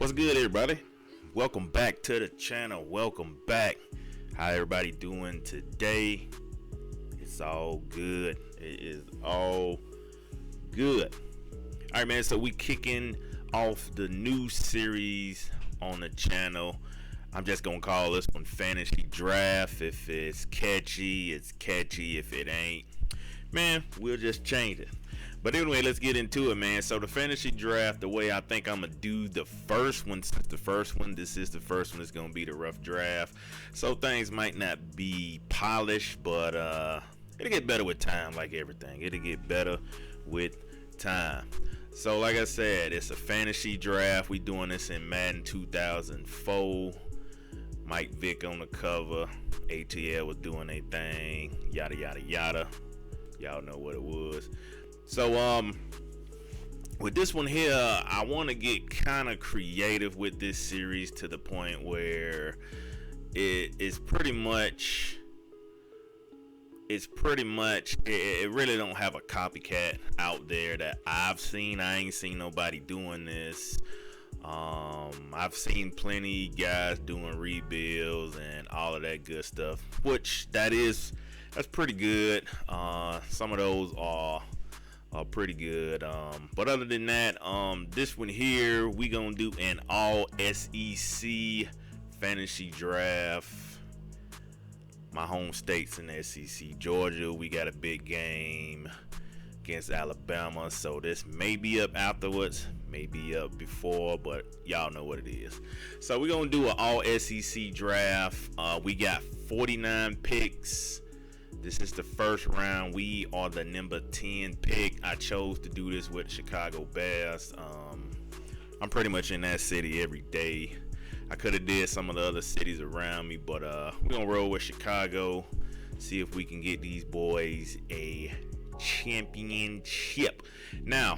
What's good, everybody? Welcome back to the channel. Welcome back. How everybody doing today? It's all good. It is all good. All right, man. So we kicking off the new series on the channel. I'm just gonna call this one Fantasy Draft. If it's catchy, it's catchy. If it ain't, man, we'll just change it. But anyway, let's get into it, man. So the fantasy draft, the way I think I'm gonna do the first one, since the first one, this is the first one, is gonna be the rough draft. So things might not be polished, but it'll get better with time, like everything. It'll get better with time. So like I said, it's a fantasy draft. We doing this in Madden 2004. Mike Vick on the cover. ATL was doing their thing. Yada yada yada. Y'all know what it was. So with this one here, I want to get kind of creative with this series to the point where it really don't have a copycat out there that I've seen. I ain't seen nobody doing this. I've seen plenty guys doing rebuilds and all of that good stuff, which that's pretty good. Some of those are pretty good, but other than that, this one here, we gonna do an all SEC fantasy draft. My home state's in the SEC, Georgia. We got a big game against Alabama, so this may be up afterwards, may be up before, but y'all know what it is. So we're gonna do an all SEC draft. We got 49 picks. This is the first round. We are the number 10 pick. I chose to do this with Chicago Bears. I'm pretty much in that city every day. I could have did some of the other cities around me, but we're gonna roll with Chicago. See if we can get these boys a championship. Now,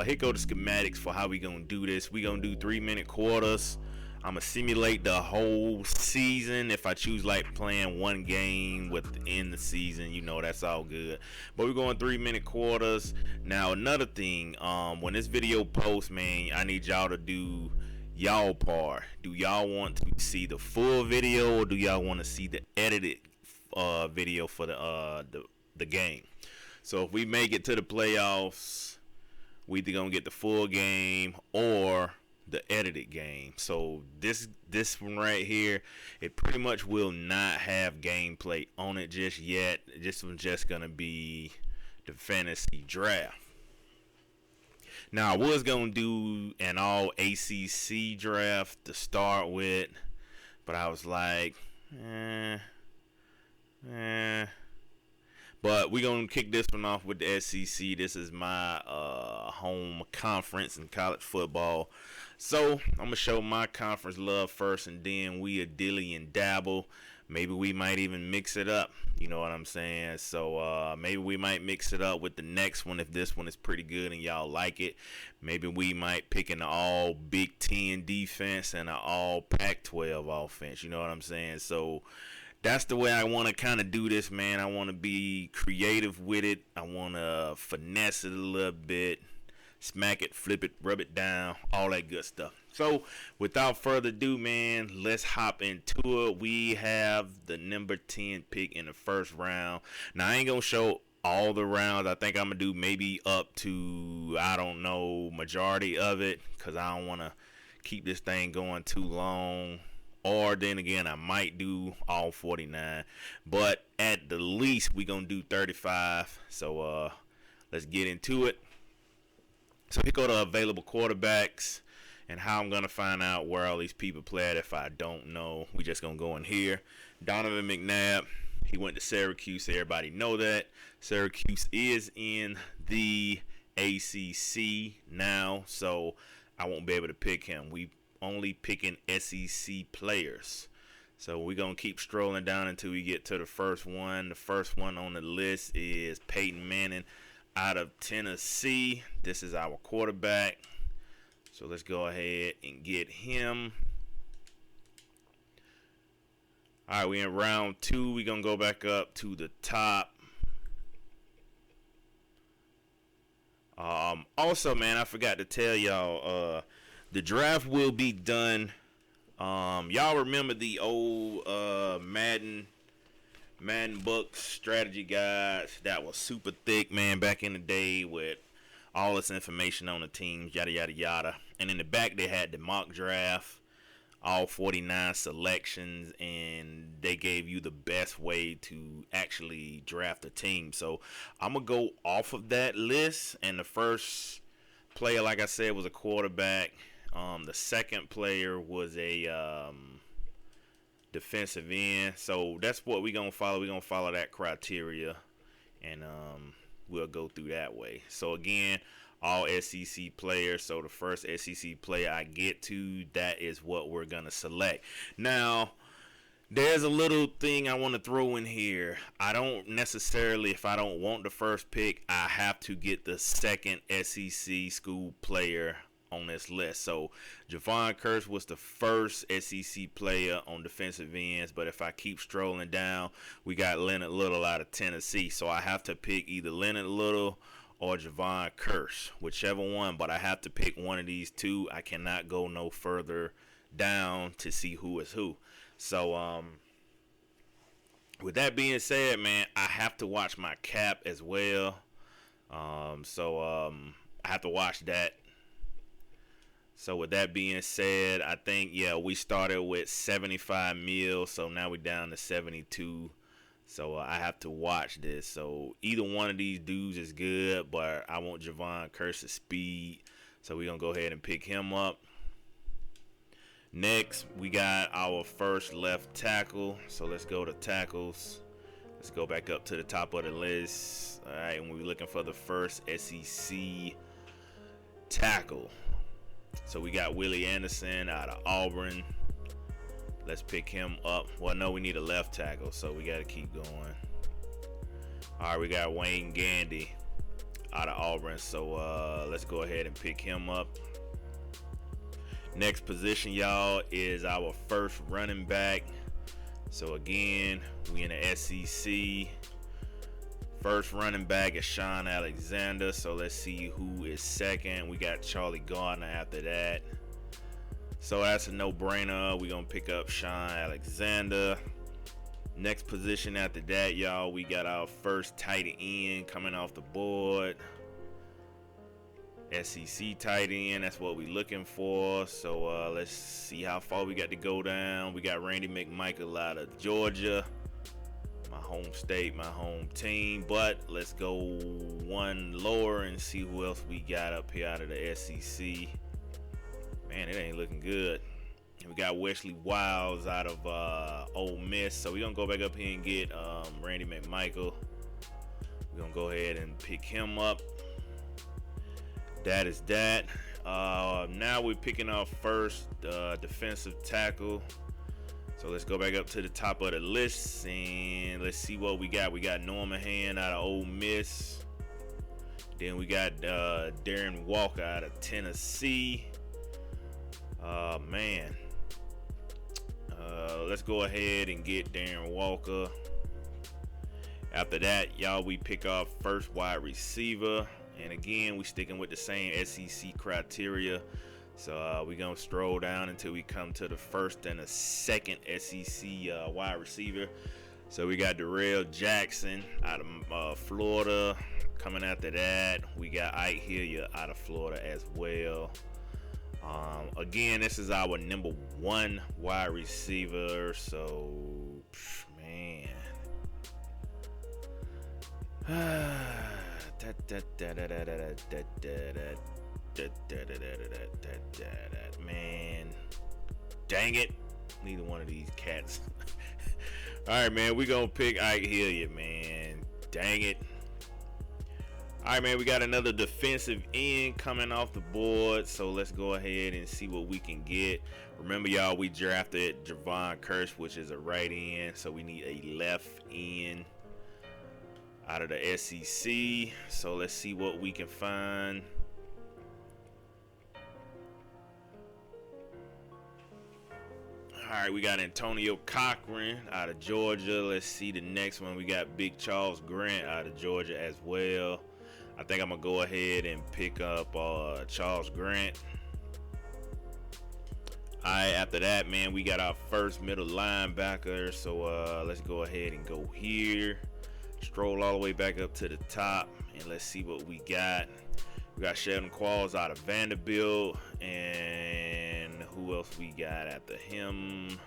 here go the schematics for how we gonna do this. We gonna do 3-minute quarters. I'm gonna simulate the whole season. If I choose like playing one game within the season, you know, that's all good. But we're going 3-minute quarters. Now, another thing, when this video posts, man, I need y'all to do y'all part. Do y'all want to see the full video, or do y'all want to see the edited video for the game? So if we make it to the playoffs, we either gonna get the full game or the edited game. So this one right here, it pretty much will not have gameplay on it just yet. This one's just gonna be the fantasy draft. Now, I was gonna do an all ACC draft to start with, but I was like, But we're going to kick this one off with the SEC. This is my home conference in college football. So I'm going to show my conference love first, and then we dilly and dabble. Maybe we might even mix it up. You know what I'm saying? So maybe we might mix it up with the next one if this one is pretty good and y'all like it. Maybe we might pick an all Big Ten defense and an all Pac-12 offense. You know what I'm saying? So that's the way I want to kind of do this, man. I want to be creative with it. I want to finesse it a little bit, smack it, flip it, rub it down, all that good stuff. So without further ado, man, let's hop into it. We have the number 10 pick in the first round. Now, I ain't going to show all the rounds. I think I'm going to do maybe up to, I don't know, majority of it, because I don't want to keep this thing going too long. Or then again, I might do all 49. But at the least, we're going to do 35. So let's get into it. So here go the available quarterbacks and how I'm going to find out where all these people play at if I don't know. We just going to go in here. Donovan McNabb, he went to Syracuse. Everybody know that. Syracuse is in the ACC now, so I won't be able to pick him. We only picking SEC players. So we're going to keep strolling down until we get to the first one. The first one on the list is Peyton Manning out of Tennessee. This is our quarterback. So let's go ahead and get him. All right, we're in round 2. We're going to go back up to the top. Also, man, I forgot to tell y'all, The draft will be done. Y'all remember the old Madden books, strategy guides that was super thick, man, back in the day with all this information on the teams, yada yada yada. And in the back they had the mock draft, all 49 selections, and they gave you the best way to actually draft a team. So I'm gonna go off of that list, and the first player, like I said, was a quarterback. The second player was a defensive end. So that's what we're gonna follow. We're gonna follow that criteria, and we'll go through that way. So again, all SEC players. So the first SEC player I get to, that is what we're gonna select. Now, there's a little thing I want to throw in here. I don't necessarily, if I don't want the first pick, I have to get the second SEC school player on this list. So Javon Curse was the first SEC player on defensive ends, but if I keep strolling down, we got Leonard Little out of Tennessee. So I have to pick either Leonard Little or Javon Curse, whichever one, but I have to pick one of these two. I cannot go no further down to see who is who. So with that being said, man, I have to watch my cap as well. I have to watch that. So with that being said, I think, yeah, we started with 75 mil, so now we're down to 72. So I have to watch this. So either one of these dudes is good, but I want Javon Curse's speed, so we're going to go ahead and pick him up. Next, we got our first left tackle. So let's go to tackles. Let's go back up to the top of the list. All right, and we're looking for the first SEC tackle. So we got Willie Anderson out of Auburn. Let's pick him up. Well, no, we need a left tackle, so we got to keep going. All right, we got Wayne Gandy out of Auburn. So let's go ahead and pick him up. Next position, y'all, is our first running back. So again, we in the SEC. First running back is Sean Alexander. So let's see who is second. We got Charlie Gardner after that. So that's a no-brainer. We're going to pick up Sean Alexander. Next position after that, y'all, we got our first tight end coming off the board. SEC tight end, that's what we're looking for. So let's see how far we got to go down. We got Randy McMichael out of Georgia. My home state, my home team. But let's go one lower and see who else we got up here out of the SEC. Man, it ain't looking good. And we got Wesley Wiles out of Ole Miss. So we're going to go back up here and get Randy McMichael. We're going to go ahead and pick him up. That is that. Now we're picking our first defensive tackle. So let's go back up to the top of the list and let's see what we got. We got Norman Hand out of Ole Miss. Then we got Darren Walker out of Tennessee. Man. Let's go ahead and get Darren Walker. After that, y'all, we pick our first wide receiver. And again, we sticking with the same SEC criteria. So we're going to stroll down until we come to the first and the second SEC wide receiver. So we got Darrell Jackson out of Florida. Coming after that, we got Ike Hilliard out of Florida as well. Again, this is our number one wide receiver. So, man. Man, dang it, neither one of these cats. All right, man, we gonna pick Ike Hilliard, man. Dang it. All right, man, we got another defensive end coming off the board, so let's go ahead and see what we can get. Remember, y'all, we drafted Javon Curse, which is a right end, so we need a left end out of the SEC. So let's see what we can find. All right, we got Antonio Cochran out of Georgia. Let's see the next one. We got Big Charles Grant out of Georgia as well. I think I'm going to go ahead and pick up Charles Grant. Alright, after that, man, we got our first middle linebacker. So let's go ahead and go here. Stroll all the way back up to the top, and let's see what we got. We got Sheldon Qualls out of Vanderbilt, and who else we got after him?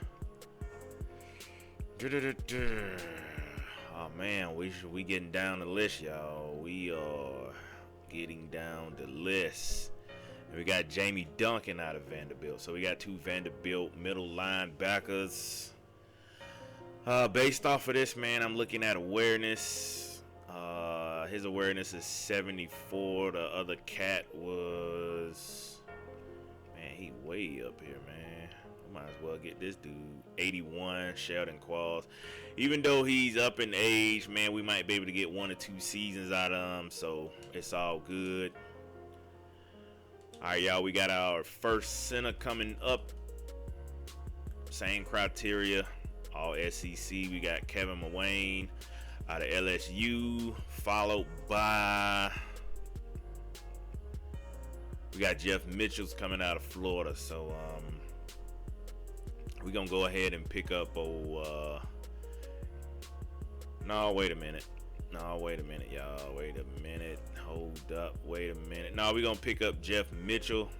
Oh man, we getting down the list, y'all. We are getting down the list. And we got Jamie Duncan out of Vanderbilt. So we got two Vanderbilt middle linebackers. Based off of this, man, I'm looking at awareness. His awareness is 74. The other cat was, man, he way up here, man. I might as well get this dude. 81, Sheldon Qualls. Even though he's up in age, man, we might be able to get 1 or 2 seasons out of him, so it's all good. All right, y'all, we got our first center coming up. Same criteria, all SEC. We got Kevin Mawayne out of LSU, followed by, we got Jeff Mitchell's coming out of Florida. So we're gonna go ahead and pick up no, wait a minute, y'all, wait a minute, hold up, wait a minute. No, we're gonna pick up Jeff Mitchell.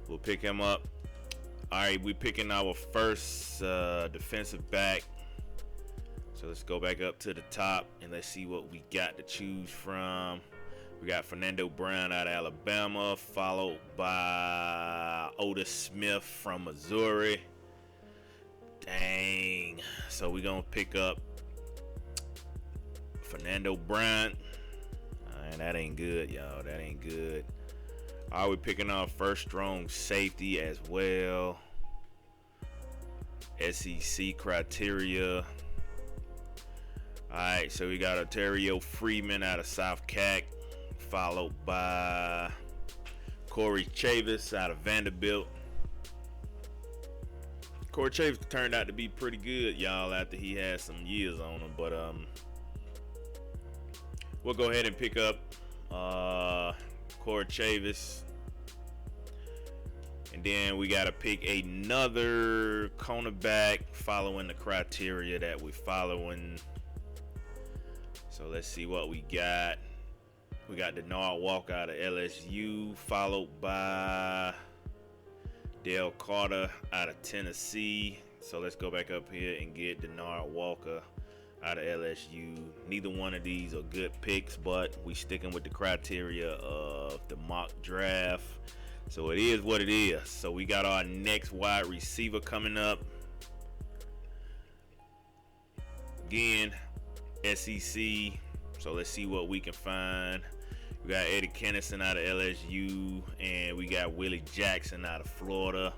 We'll pick him up. All right, we're picking our first defensive back. So let's go back up to the top and let's see what we got to choose from. We got Fernando Brown out of Alabama, followed by Otis Smith from Missouri. Dang. So we're going to pick up Fernando Brown. And that ain't good, y'all. That ain't good. All right, we're picking up first strong safety as well. SEC criteria. All right, so we got Ontario Freeman out of South Cac, followed by Corey Chavis out of Vanderbilt. Corey Chavis turned out to be pretty good, y'all, after he had some years on him. But we'll go ahead and pick up Corey Chavis. And then we got to pick another cornerback following the criteria that we're following. So let's see what we got. We got Darrell Walker out of LSU, followed by Dale Carter out of Tennessee. So let's go back up here and get Darrell Walker out of LSU. Neither one of these are good picks, but we sticking with the criteria of the mock draft. So it is what it is. So we got our next wide receiver coming up. Again, SEC. So let's see what we can find. We got Eddie Kennison out of LSU, and we got Willie Jackson out of Florida.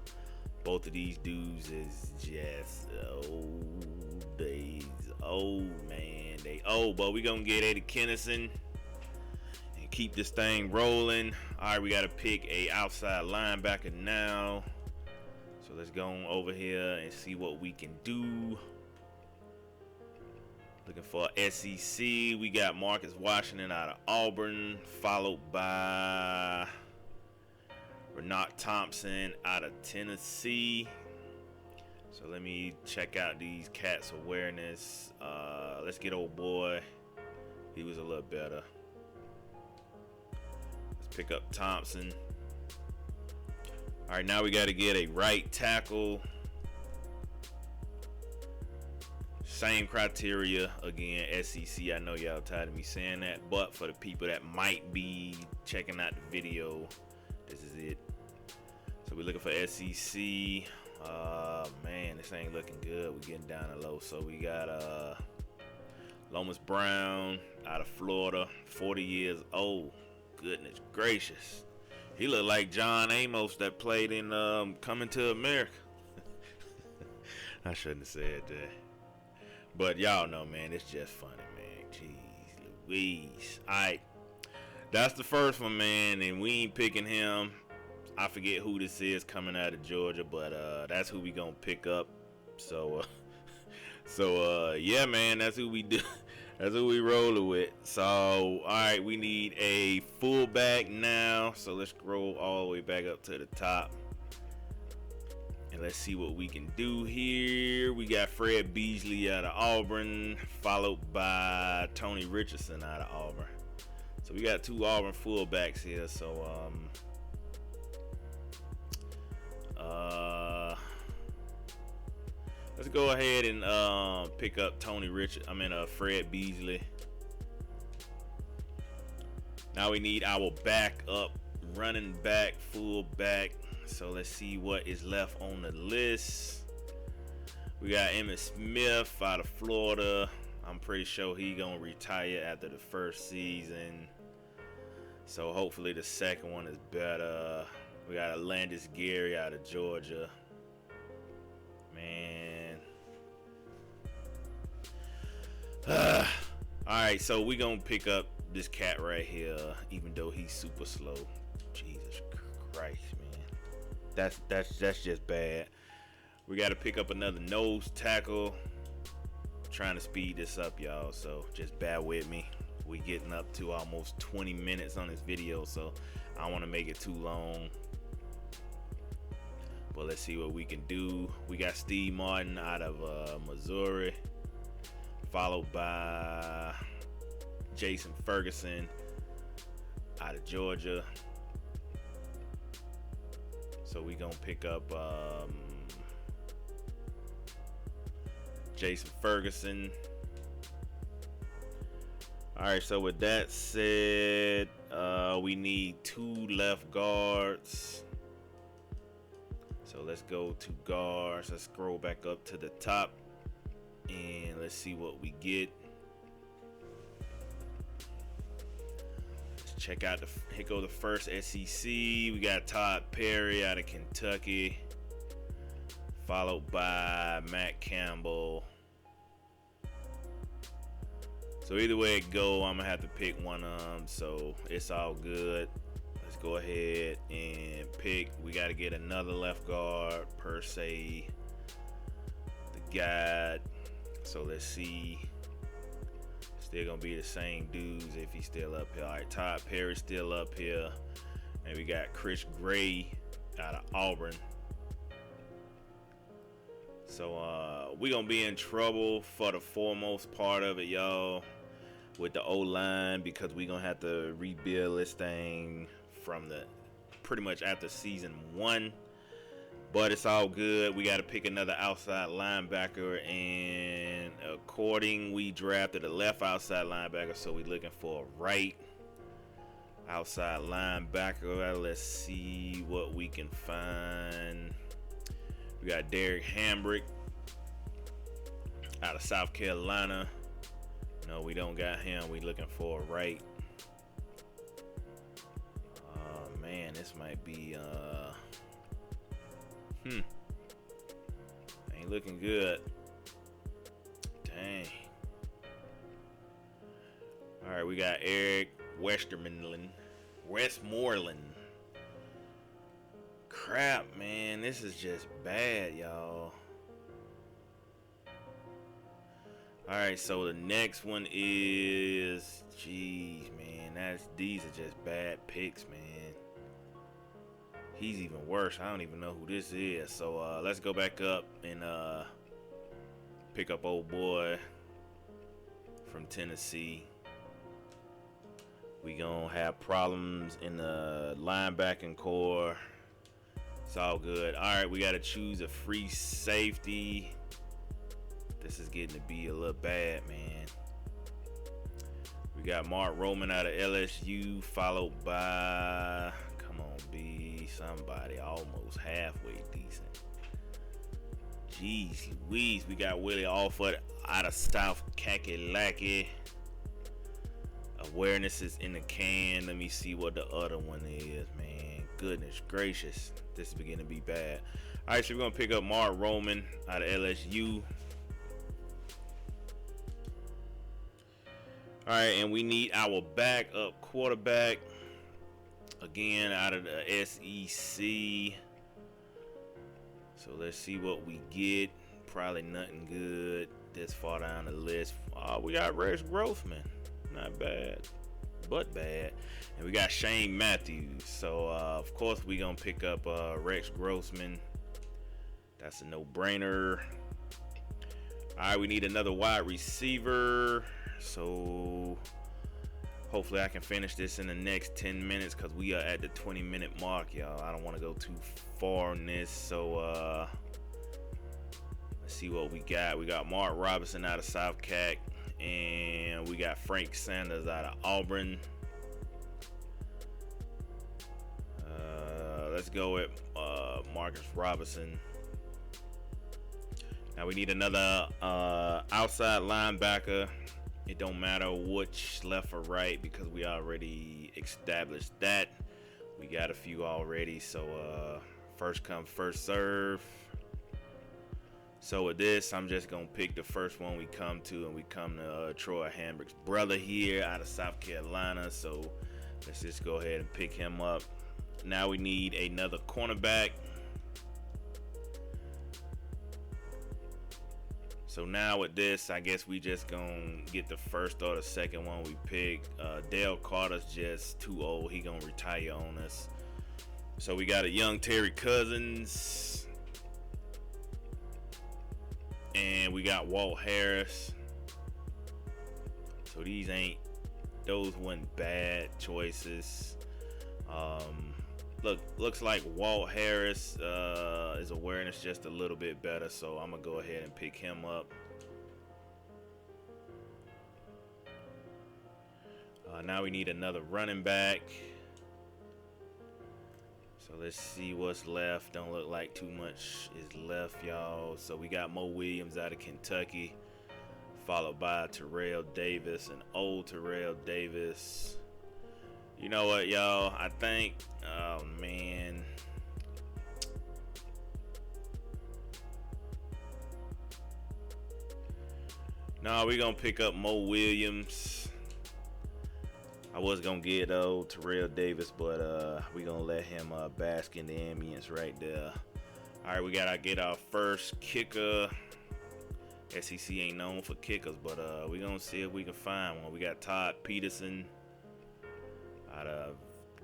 Both of these dudes is just old days. Old, man. They old, but we gonna get Eddie Kennison and keep this thing rolling. All right, we got to pick a outside linebacker now. So let's go on over here and see what we can do. Looking for SEC. We got Marcus Washington out of Auburn, followed by Renat Thompson out of Tennessee. So let me check out these cats' awareness. Let's get old boy. He was a little better. Let's pick up Thompson. All right, now we got to get a right tackle. Same criteria again, SEC. I know y'all tired of me saying that, but for the people that might be checking out the video, this is it. So we're looking for SEC. Man, this ain't looking good. We're getting down to low. So we got Lomas Brown out of Florida, 40 years old. Goodness gracious. He looked like John Amos that played in Coming to America. I shouldn't have said that. But y'all know, man, it's just funny, man. Jeez Louise. All right. That's the first one, man, and we ain't picking him. I forget who this is coming out of Georgia, but that's who we gonna pick up. So yeah, man, that's who we do. That's who we rolling with. So, all right, we need a fullback now. So let's scroll all the way back up to the top. And let's see what we can do here. We got Fred Beasley out of Auburn, followed by Tony Richardson out of Auburn. So we got 2 Auburn fullbacks here. So let's go ahead and pick up Fred Beasley. Now we need our backup running back, fullback. So let's see what is left on the list. We got Emmitt Smith out of Florida. I'm pretty sure he gonna retire after the first season. So hopefully the second one is better. We got Landis Gary out of Georgia. Man. Alright, so we gonna pick up this cat right here, even though he's super slow. Jesus Christ, man. That's just bad. We got to pick up another nose tackle. I'm trying to speed this up, y'all, so just bear with me. We getting up to almost 20 minutes on this video, so I don't want to make it too long. But let's see what we can do. We got Steve Martin out of Missouri, followed by Jason Ferguson out of Georgia. So we gonna pick up Jason Ferguson. All right, so with that said, we need 2 left guards. So let's go to guards. Let's scroll back up to the top and let's see what we get. Let's check out here go the first SEC. We got Todd Perry out of Kentucky, followed by Matt Campbell. So either way it go, I'm gonna have to pick one of them, so it's all good. Let's go ahead and pick. We got to get another left guard per se. The guide. So let's see. Still gonna be the same dudes if he's still up here. All right, Todd Perry still up here, and we got Chris Gray out of Auburn. So we gonna be in trouble for the foremost part of it, y'all, with the O-line, because we gonna have to rebuild this thing from the pretty much after season 1. But it's all good. We got to pick another outside linebacker, and we drafted a left outside linebacker, so we're looking for a right outside linebacker. Let's see what we can find. We got Derek Hambrick out of South Carolina. No, we don't got him. We looking for a right. Man, this might be ain't looking good. Dang. All right, we got Eric Westmoreland. Crap, man, this is just bad, y'all. All right, so the next one is, geez, man, these are just bad picks, man. He's even worse. I don't even know who this is. So let's go back up and pick up old boy from Tennessee. We gonna have problems in the linebacking core. It's all good. All right, we gotta choose a free safety. This is getting to be a little bad, man. We got Mark Roman out of LSU, followed by, come on, be somebody almost halfway decent. Jeez Louise, we got Willie Alford out of South Kakalaki. Awareness is in the can. Let me see what the other one is, man. Goodness gracious, this is beginning to be bad. All right, so we're gonna pick up Mark Roman out of LSU. All right, and we need our backup quarterback, again, out of the SEC. So let's see what we get. Probably nothing good this far down the list. We got Rex Grossman. Not bad, but bad. And we got Shane Matthews. So, of course, we're going to pick up Rex Grossman. That's a no-brainer. All right, we need another wide receiver. So hopefully I can finish this in the next 10 minutes because we are at the 20-minute mark, y'all. I don't want to go too far on this. So let's see what we got. We got Mark Robinson out of South Cac, and we got Frank Sanders out of Auburn. Let's go with Marcus Robinson. Now we need another outside linebacker. It don't matter which, left or right, because we already established that. We got a few already, so first come, first serve. So with this, I'm just gonna pick the first one we come to, and we come to Troy Hambrick's brother here out of South Carolina. So let's just go ahead and pick him up. Now we need another cornerback. So now with this, I guess we just gonna get the first or the second one we pick. Dale Carter's just too old. He gonna retire on us. So we got a young Terry Cousins. And we got Walt Harris. So those weren't bad choices. Looks like Walt Harris, his awareness just a little bit better, so I'm gonna go ahead and pick him up. Now we need another running back. So let's see what's left. Don't look like too much is left, y'all. So we got Mo Williams out of Kentucky, followed by Terrell Davis, and old Terrell Davis. You know what, y'all? I think, oh man. No, we're going to pick up Mo Williams. I was going to get old Terrell Davis, but we're going to let him bask in the ambience right there. All right, we got to get our first kicker. SEC ain't known for kickers, but we're going to see if we can find one. We got Todd Peterson out of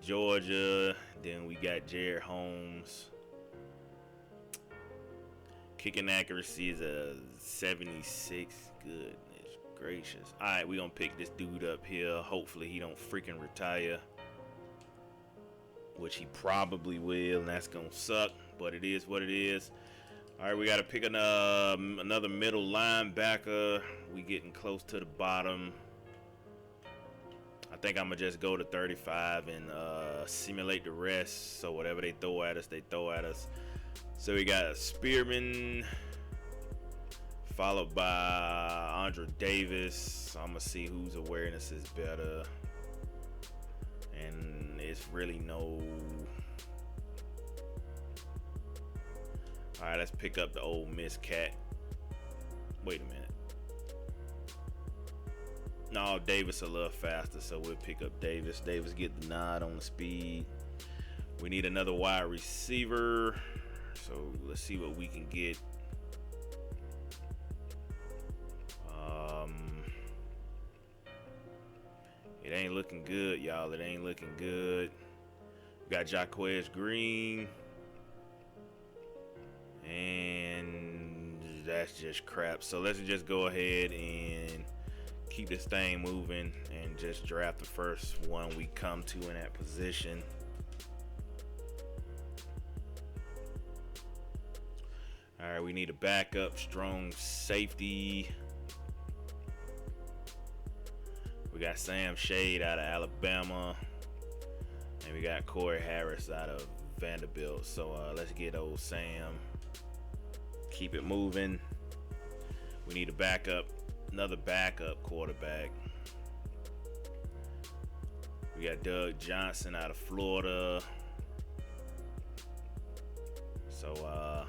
Georgia. Then we got Jared Holmes. Kicking accuracy is a 76. Goodness gracious. All right, we're going to pick this dude up here. Hopefully he don't freaking retire, which he probably will, and that's going to suck, but it is what it is. All right, we got to pick another middle linebacker. We getting close to the bottom. I think I'm going to just go to 35 and simulate the rest. So whatever they throw at us, they throw at us. So we got Spearman, followed by Andre Davis. I'm going to see whose awareness is better. And it's really no... All right, let's pick up the Ole Miss cat. Wait a minute. No, Davis a little faster, so we'll pick up Davis. Davis get the nod on the speed. We need another wide receiver. So let's see what we can get. It ain't looking good, y'all. It ain't looking good. We got Jaquez Green. And that's just crap. So let's just go ahead and keep this thing moving and just draft the first one we come to in that position. All right, we need a backup strong safety. We got Sam Shade out of Alabama, and we got Corey Harris out of Vanderbilt. So let's get old Sam. Keep it moving. We need a backup, another backup quarterback. We got Doug Johnson out of Florida. So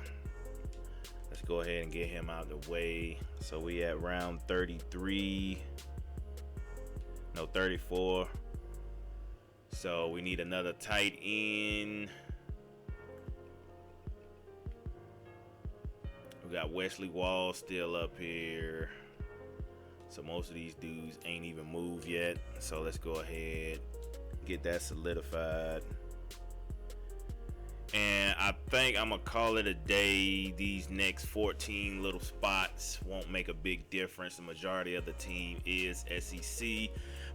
let's go ahead and get him out of the way. So we at round 34. So we need another tight end. We got Wesley Wall still up here. So most of these dudes ain't even moved yet. So let's go ahead, get that solidified. And I think I'm going to call it a day. These next 14 little spots won't make a big difference. The majority of the team is SEC.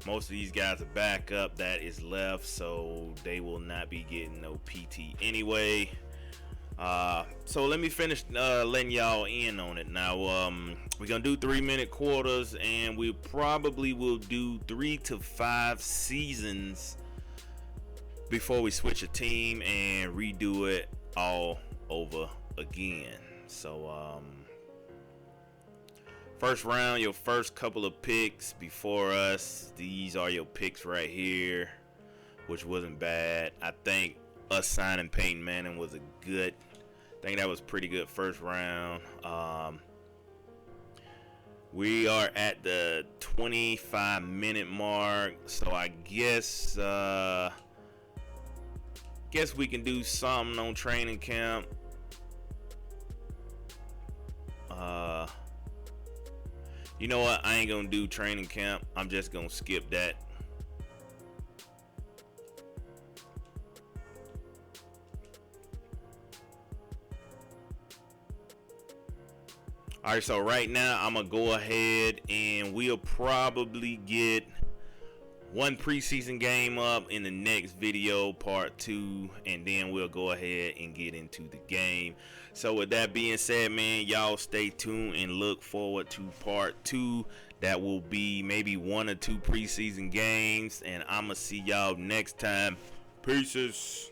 Most of these guys are backup that is left, so they will not be getting no PT anyway. So let me finish letting y'all in on it. Now, we're going to do 3-minute quarters, and we probably will do 3 to 5 seasons before we switch a team and redo it all over again. So first round, your first couple of picks before us, these are your picks right here, which wasn't bad. I think us signing Peyton Manning was I think that was pretty good first round. We are at the 25-minute mark, so I guess we can do something on training camp. You know what? I ain't gonna do training camp. I'm just gonna skip that. All right, so right now I'm gonna go ahead and we'll probably get one preseason game up in the next video, part 2, and then we'll go ahead and get into the game. So with that being said, man, y'all stay tuned and look forward to part 2. That will be maybe 1 or 2 preseason games, and I'm gonna see y'all next time. Peace.